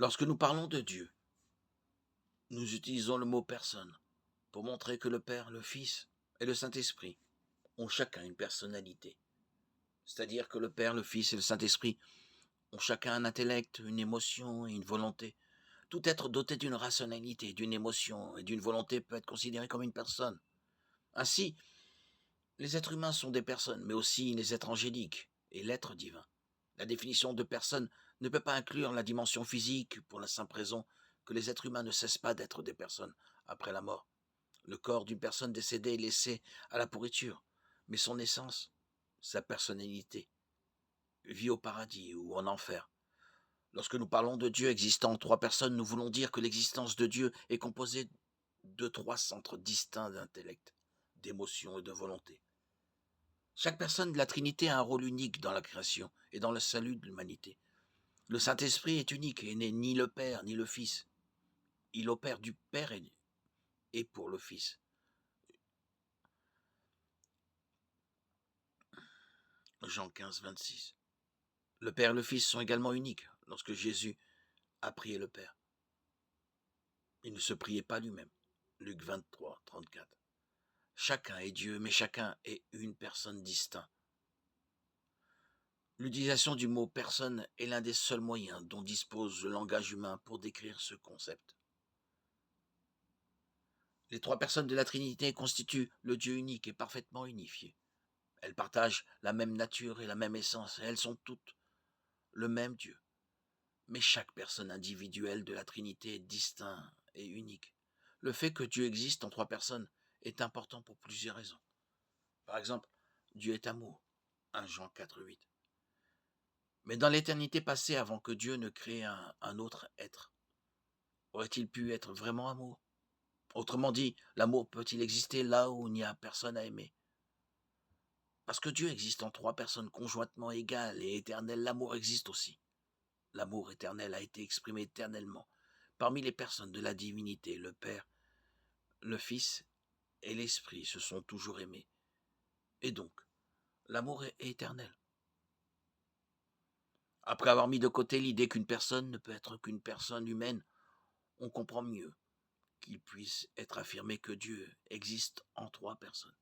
Lorsque nous parlons de Dieu, nous utilisons le mot personne pour montrer que le Père, le Fils et le Saint-Esprit ont chacun une personnalité. C'est-à-dire que le Père, le Fils et le Saint-Esprit ont chacun un intellect, une émotion et une volonté. Tout être doté d'une rationalité, d'une émotion et d'une volonté peut être considéré comme une personne. Ainsi, les êtres humains sont des personnes, mais aussi les êtres angéliques et l'être divin. La définition de personne ne peut pas inclure la dimension physique pour la simple raison que les êtres humains ne cessent pas d'être des personnes après la mort. Le corps d'une personne décédée est laissé à la pourriture, mais son essence, sa personnalité, vit au paradis ou en enfer. Lorsque nous parlons de Dieu existant en trois personnes, nous voulons dire que l'existence de Dieu est composée de trois centres distincts d'intellect, d'émotion et de volonté. Chaque personne de la Trinité a un rôle unique dans la création et dans le salut de l'humanité. Le Saint-Esprit est unique et n'est ni le Père ni le Fils. Il opère du Père et pour le Fils. Jean 15, 26. Le Père et le Fils sont également uniques lorsque Jésus a prié le Père. Il ne se priait pas lui-même. Luc 23, 34. Chacun est Dieu, mais chacun est une personne distincte. L'utilisation du mot personne est l'un des seuls moyens dont dispose le langage humain pour décrire ce concept. Les trois personnes de la Trinité constituent le Dieu unique et parfaitement unifié. Elles partagent la même nature et la même essence, et elles sont toutes le même Dieu. Mais chaque personne individuelle de la Trinité est distincte et unique. Le fait que Dieu existe en trois personnes est important pour plusieurs raisons. Par exemple, Dieu est amour, 1 Jean 4, 8. Mais dans l'éternité passée, avant que Dieu ne crée un autre être, aurait-il pu être vraiment amour? Autrement dit, l'amour peut-il exister là où il n'y a personne à aimer? Parce que Dieu existe en trois personnes conjointement égales et éternelles, l'amour existe aussi. L'amour éternel a été exprimé éternellement parmi les personnes de la divinité. Le Père, le Fils et l'Esprit se sont toujours aimés. Et donc, l'amour est éternel. Après avoir mis de côté l'idée qu'une personne ne peut être qu'une personne humaine, on comprend mieux qu'il puisse être affirmé que Dieu existe en trois personnes.